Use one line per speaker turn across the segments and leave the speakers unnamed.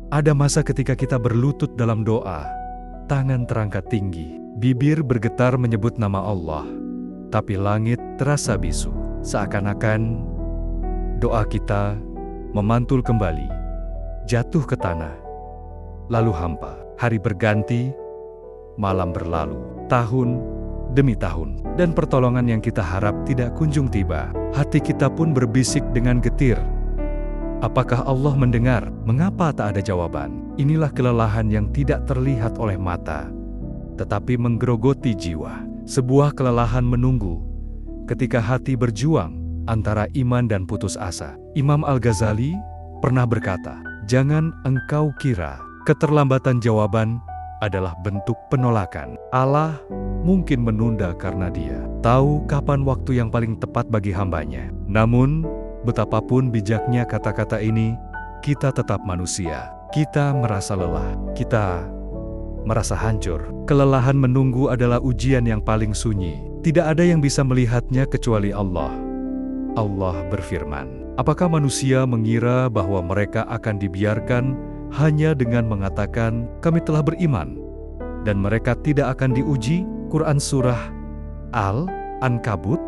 Ada masa ketika kita berlutut dalam doa, tangan terangkat tinggi, bibir bergetar menyebut nama Allah, tapi langit terasa bisu. Seakan-akan doa kita memantul kembali, jatuh ke tanah, lalu hampa. Hari berganti, malam berlalu, tahun demi tahun, dan pertolongan yang kita harap tidak kunjung tiba. Hati kita pun berbisik dengan getir. Apakah Allah mendengar? Mengapa tak ada jawaban? Inilah kelelahan yang tidak terlihat oleh mata, tetapi menggerogoti jiwa. Sebuah kelelahan menunggu ketika hati berjuang antara iman dan putus asa. Imam Al-Ghazali pernah berkata, "Jangan engkau kira keterlambatan jawaban adalah bentuk penolakan. Allah mungkin menunda karena Dia tahu kapan waktu yang paling tepat bagi hambanya." Namun, betapapun bijaknya kata-kata ini, kita tetap manusia. Kita merasa lelah, kita merasa hancur. Kelelahan menunggu adalah ujian yang paling sunyi. Tidak ada yang bisa melihatnya kecuali Allah. Allah berfirman, apakah manusia mengira bahwa mereka akan dibiarkan hanya dengan mengatakan, kami telah beriman, dan mereka tidak akan diuji? Quran Surah Al-Ankabut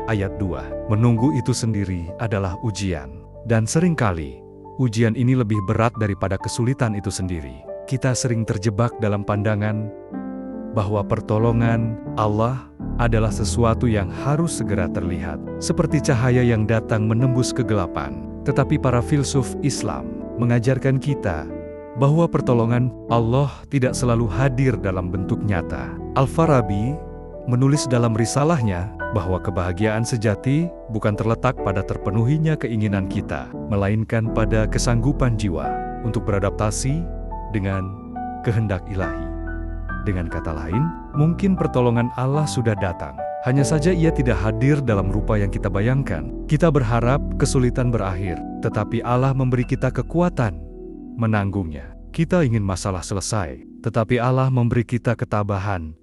ayat 2. Menunggu itu sendiri adalah ujian. Dan seringkali, ujian ini lebih berat daripada kesulitan itu sendiri. Kita sering terjebak dalam pandangan bahwa pertolongan Allah adalah sesuatu yang harus segera terlihat, seperti cahaya yang datang menembus kegelapan. Tetapi para filsuf Islam mengajarkan kita bahwa pertolongan Allah tidak selalu hadir dalam bentuk nyata. Al-Farabi menulis dalam risalahnya bahwa kebahagiaan sejati bukan terletak pada terpenuhinya keinginan kita, melainkan pada kesanggupan jiwa untuk beradaptasi dengan kehendak ilahi. Dengan kata lain, mungkin pertolongan Allah sudah datang, hanya saja Ia tidak hadir dalam rupa yang kita bayangkan. Kita berharap kesulitan berakhir, tetapi Allah memberi kita kekuatan menanggungnya. Kita ingin masalah selesai, tetapi Allah memberi kita ketabahan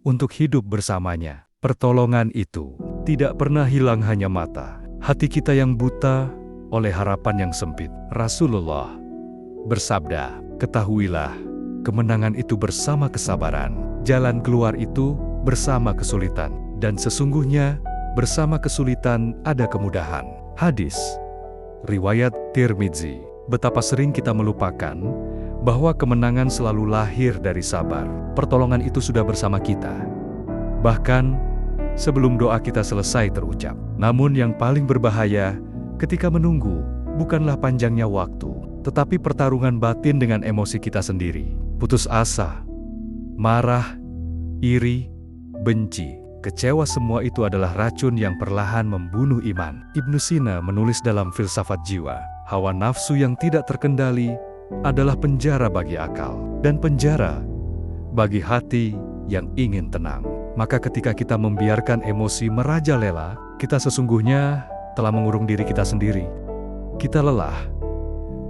untuk hidup bersamanya. Pertolongan itu tidak pernah hilang hanya mata, hati kita yang buta oleh harapan yang sempit. Rasulullah bersabda, ketahuilah, kemenangan itu bersama kesabaran, jalan keluar itu bersama kesulitan, dan sesungguhnya bersama kesulitan ada kemudahan. Hadis riwayat Tirmidzi. Betapa sering kita melupakan bahwa kemenangan selalu lahir dari sabar. Pertolongan itu sudah bersama kita, bahkan sebelum doa kita selesai terucap. Namun yang paling berbahaya ketika menunggu bukanlah panjangnya waktu, tetapi pertarungan batin dengan emosi kita sendiri. Putus asa, marah, iri, benci, kecewa, semua itu adalah racun yang perlahan membunuh iman. Ibnu Sina menulis dalam Filsafat Jiwa, hawa nafsu yang tidak terkendali adalah penjara bagi akal, dan penjara bagi hati yang ingin tenang. Maka ketika kita membiarkan emosi merajalela, kita sesungguhnya telah mengurung diri kita sendiri. Kita lelah,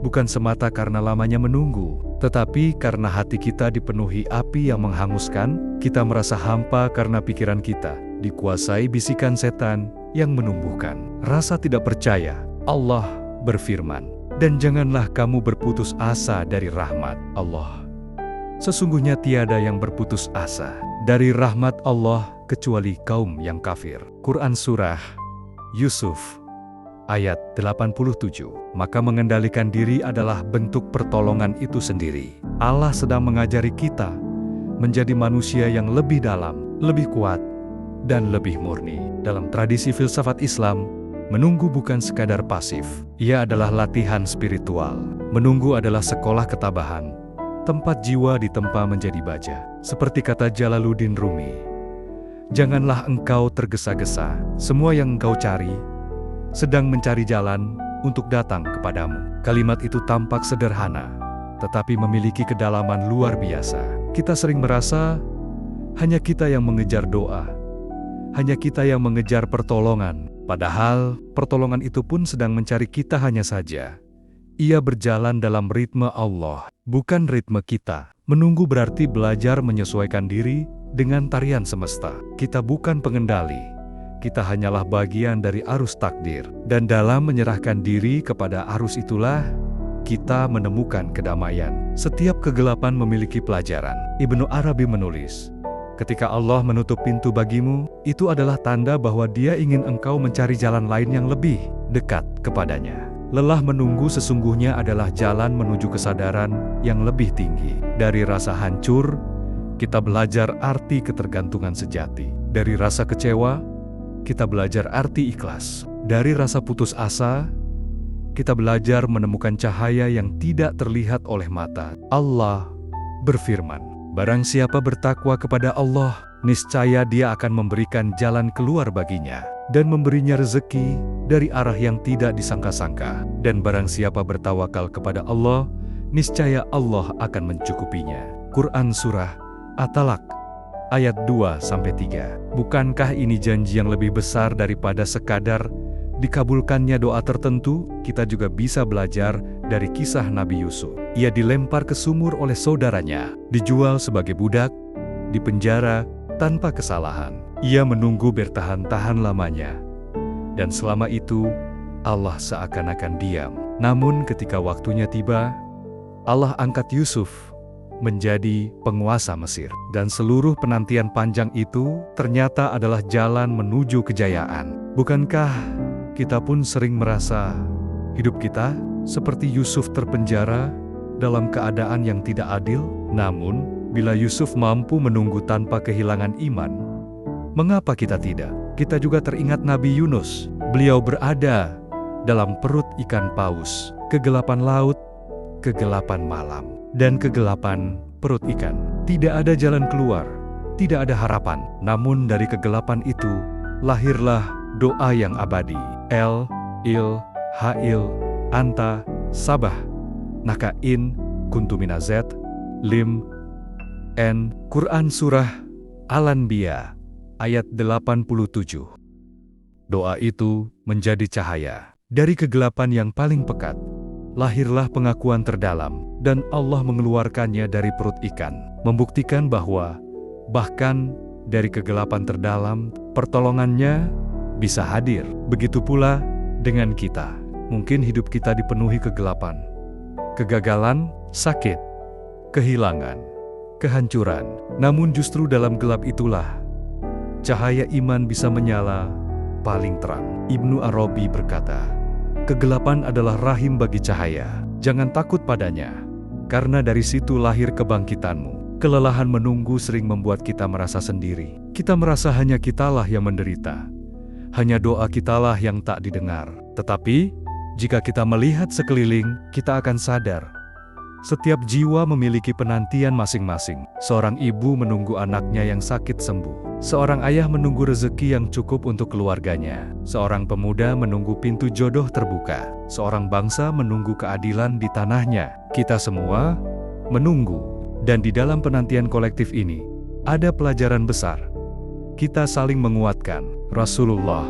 bukan semata karena lamanya menunggu, tetapi karena hati kita dipenuhi api yang menghanguskan. Kita merasa hampa karena pikiran kita dikuasai bisikan setan yang menumbuhkan rasa tidak percaya. Allah berfirman, dan janganlah kamu berputus asa dari rahmat Allah. Sesungguhnya tiada yang berputus asa dari rahmat Allah kecuali kaum yang kafir. Quran Surah Yusuf ayat 87. Maka mengendalikan diri adalah bentuk pertolongan itu sendiri. Allah sedang mengajari kita menjadi manusia yang lebih dalam, lebih kuat, dan lebih murni. Dalam tradisi filsafat Islam, menunggu bukan sekadar pasif. Ia adalah latihan spiritual. Menunggu adalah sekolah ketabahan, tempat jiwa ditempa menjadi baja. Seperti kata Jalaluddin Rumi, janganlah engkau tergesa-gesa, semua yang engkau cari sedang mencari jalan untuk datang kepadamu. Kalimat itu tampak sederhana, tetapi memiliki kedalaman luar biasa. Kita sering merasa hanya kita yang mengejar doa, hanya kita yang mengejar pertolongan, padahal pertolongan itu pun sedang mencari kita hanya saja. Ia berjalan dalam ritme Allah, bukan ritme kita. Menunggu berarti belajar menyesuaikan diri dengan tarian semesta. Kita bukan pengendali, kita hanyalah bagian dari arus takdir. Dan dalam menyerahkan diri kepada arus itulah, kita menemukan kedamaian. Setiap kegelapan memiliki pelajaran. Ibnu Arabi menulis, ketika Allah menutup pintu bagimu, itu adalah tanda bahwa Dia ingin engkau mencari jalan lain yang lebih dekat kepadanya. Lelah menunggu sesungguhnya adalah jalan menuju kesadaran yang lebih tinggi. Dari rasa hancur, kita belajar arti ketergantungan sejati. Dari rasa kecewa, kita belajar arti ikhlas. Dari rasa putus asa, kita belajar menemukan cahaya yang tidak terlihat oleh mata. Allah berfirman, barang siapa bertakwa kepada Allah, niscaya Dia akan memberikan jalan keluar baginya dan memberinya rezeki dari arah yang tidak disangka-sangka. Dan barang siapa bertawakal kepada Allah, niscaya Allah akan mencukupinya. Quran Surah At-Talaq ayat 2-3. Bukankah ini janji yang lebih besar daripada sekadar dikabulkannya doa tertentu? Kita juga bisa belajar dari kisah Nabi Yusuf. Ia dilempar ke sumur oleh saudaranya, dijual sebagai budak, dipenjara tanpa kesalahan. Ia menunggu bertahan-tahan lamanya, dan selama itu Allah seakan-akan diam. Namun ketika waktunya tiba, Allah angkat Yusuf menjadi penguasa Mesir. Dan seluruh penantian panjang itu ternyata adalah jalan menuju kejayaan. Bukankah kita pun sering merasa hidup kita seperti Yusuf terpenjara dalam keadaan yang tidak adil? Namun, bila Yusuf mampu menunggu tanpa kehilangan iman, mengapa kita tidak? Kita juga teringat Nabi Yunus. Beliau berada dalam perut ikan paus, kegelapan laut, kegelapan malam, dan kegelapan perut ikan. Tidak ada jalan keluar, tidak ada harapan. Namun dari kegelapan itu, lahirlah doa yang abadi. El, Il, Ha'il, Anta, Sabah, Naka'in, Kuntuminazet, Lim, N. Quran Surah Al-Anbiya, ayat 87. Doa itu menjadi cahaya. Dari kegelapan yang paling pekat, lahirlah pengakuan terdalam, dan Allah mengeluarkannya dari perut ikan, membuktikan bahwa bahkan dari kegelapan terdalam, pertolongannya bisa hadir. Begitu pula dengan kita. Mungkin hidup kita dipenuhi kegelapan, kegagalan, sakit, kehilangan, kehancuran. Namun justru dalam gelap itulah cahaya iman bisa menyala paling terang. Ibnu Arabi berkata, kegelapan adalah rahim bagi cahaya. Jangan takut padanya, karena dari situ lahir kebangkitanmu. Kelelahan menunggu sering membuat kita merasa sendiri. Kita merasa hanya kitalah yang menderita. Hanya doa kitalah yang tak didengar. Tetapi, jika kita melihat sekeliling, kita akan sadar. Setiap jiwa memiliki penantian masing-masing. Seorang ibu menunggu anaknya yang sakit sembuh. Seorang ayah menunggu rezeki yang cukup untuk keluarganya. Seorang pemuda menunggu pintu jodoh terbuka. Seorang bangsa menunggu keadilan di tanahnya. Kita semua menunggu. Dan di dalam penantian kolektif ini, ada pelajaran besar. Kita saling menguatkan. Rasulullah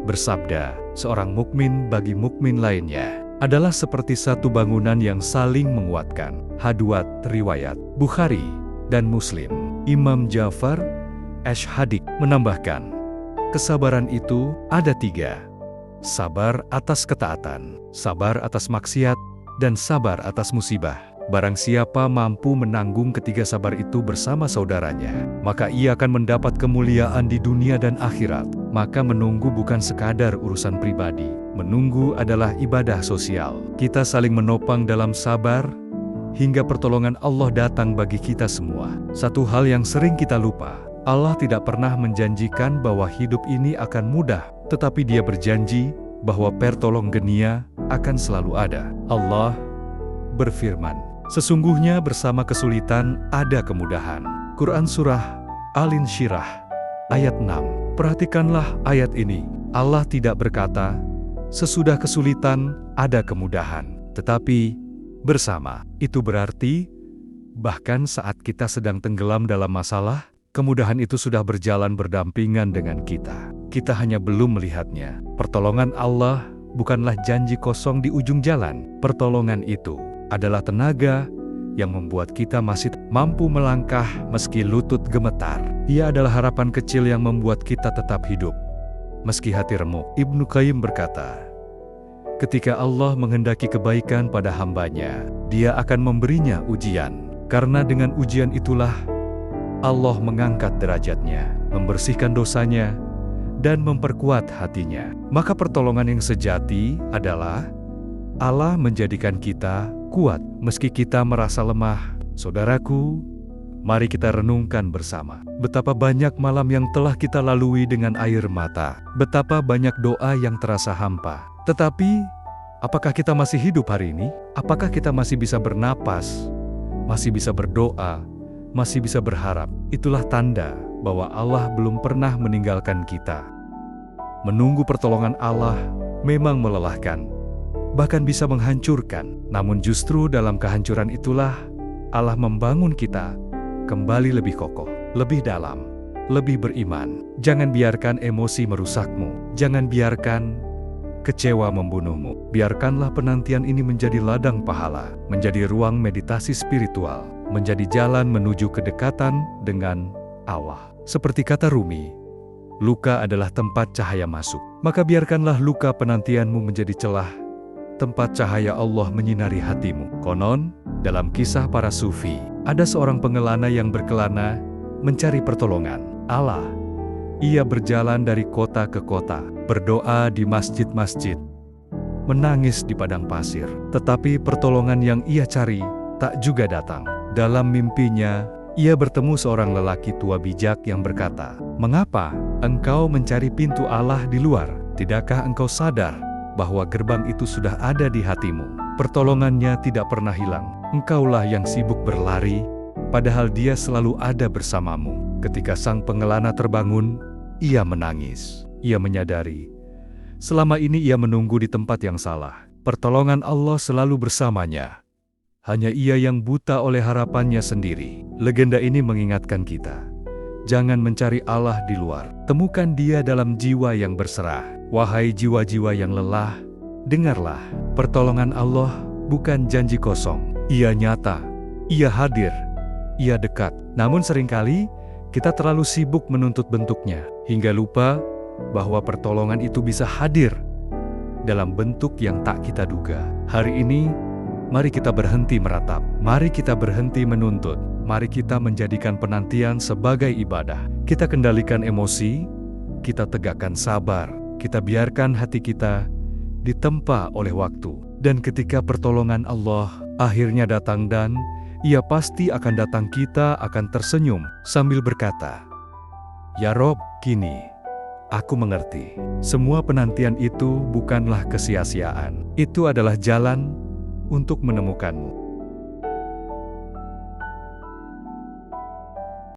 bersabda, seorang mukmin bagi mukmin lainnya adalah seperti satu bangunan yang saling menguatkan. Hadwat riwayat Bukhari dan Muslim. Imam Ja'far Ash-Shadiq menambahkan, kesabaran itu ada 3. Sabar atas ketaatan, sabar atas maksiat, dan sabar atas musibah. Barang siapa mampu menanggung ketiga sabar itu bersama saudaranya, maka ia akan mendapat kemuliaan di dunia dan akhirat. Maka menunggu bukan sekadar urusan pribadi. Menunggu adalah ibadah sosial. Kita saling menopang dalam sabar, hingga pertolongan Allah datang bagi kita semua. Satu hal yang sering kita lupa, Allah tidak pernah menjanjikan bahwa hidup ini akan mudah, tetapi Dia berjanji bahwa pertolongan akan selalu ada. Allah berfirman, sesungguhnya bersama kesulitan ada kemudahan. Quran Surah Al-Insyirah ayat 6. Perhatikanlah ayat ini. Allah tidak berkata, sesudah kesulitan ada kemudahan, tetapi bersama. Itu berarti, bahkan saat kita sedang tenggelam dalam masalah, kemudahan itu sudah berjalan berdampingan dengan kita. Kita hanya belum melihatnya. Pertolongan Allah bukanlah janji kosong di ujung jalan. Pertolongan itu adalah tenaga yang membuat kita masih mampu melangkah meski lutut gemetar. Ia adalah harapan kecil yang membuat kita tetap hidup meski hati remuk. Ibnu Qayyim berkata, Ketika Allah menghendaki kebaikan pada hambanya, Dia akan memberinya ujian. Karena dengan ujian itulah Allah mengangkat derajatnya, membersihkan dosanya, dan memperkuat hatinya. Maka pertolongan yang sejati adalah Allah menjadikan kita kuat meski kita merasa lemah. Saudaraku, mari kita renungkan bersama. Betapa banyak malam yang telah kita lalui dengan air mata. Betapa banyak doa yang terasa hampa. Tetapi, apakah kita masih hidup hari ini? Apakah kita masih bisa bernapas? Masih bisa berdoa? Masih bisa berharap? Itulah tanda bahwa Allah belum pernah meninggalkan kita. Menunggu pertolongan Allah memang melelahkan, bahkan bisa menghancurkan. Namun justru dalam kehancuran itulah Allah membangun kita kembali lebih kokoh, lebih dalam, lebih beriman. Jangan biarkan emosi merusakmu. Jangan biarkan kecewa membunuhmu. Biarkanlah penantian ini menjadi ladang pahala, menjadi ruang meditasi spiritual, menjadi jalan menuju kedekatan dengan Allah. Seperti kata Rumi, luka adalah tempat cahaya masuk. Maka biarkanlah luka penantianmu menjadi celah, tempat cahaya Allah menyinari hatimu. Konon, dalam kisah para sufi, ada seorang pengelana yang berkelana mencari pertolongan Allah. Ia berjalan dari kota ke kota, berdoa di masjid-masjid, menangis di padang pasir. Tetapi pertolongan yang ia cari tak juga datang. Dalam mimpinya, ia bertemu seorang lelaki tua bijak yang berkata, "Mengapa engkau mencari pintu Allah di luar? Tidakkah engkau sadar bahwa gerbang itu sudah ada di hatimu? Pertolongannya tidak pernah hilang. Engkaulah yang sibuk berlari, padahal Dia selalu ada bersamamu." Ketika sang pengelana terbangun, ia menangis. Ia menyadari, selama ini ia menunggu di tempat yang salah. Pertolongan Allah selalu bersamanya. Hanya ia yang buta oleh harapannya sendiri. Legenda ini mengingatkan kita, jangan mencari Allah di luar. Temukan Dia dalam jiwa yang berserah. Wahai jiwa-jiwa yang lelah, dengarlah, pertolongan Allah bukan janji kosong. Ia nyata, Ia hadir, Ia dekat. Namun seringkali kita terlalu sibuk menuntut bentuknya, hingga lupa bahwa pertolongan itu bisa hadir dalam bentuk yang tak kita duga. Hari ini, mari kita berhenti meratap. Mari kita berhenti menuntut. Mari kita menjadikan penantian sebagai ibadah. Kita kendalikan emosi, kita tegakkan sabar. Kita biarkan hati kita ditempa oleh waktu. Dan ketika pertolongan Allah akhirnya datang dan Ia pasti akan datang, kita akan tersenyum sambil berkata, "Ya Rob, kini aku mengerti. Semua penantian itu bukanlah kesia-siaan. Itu adalah jalan untuk menemukanmu."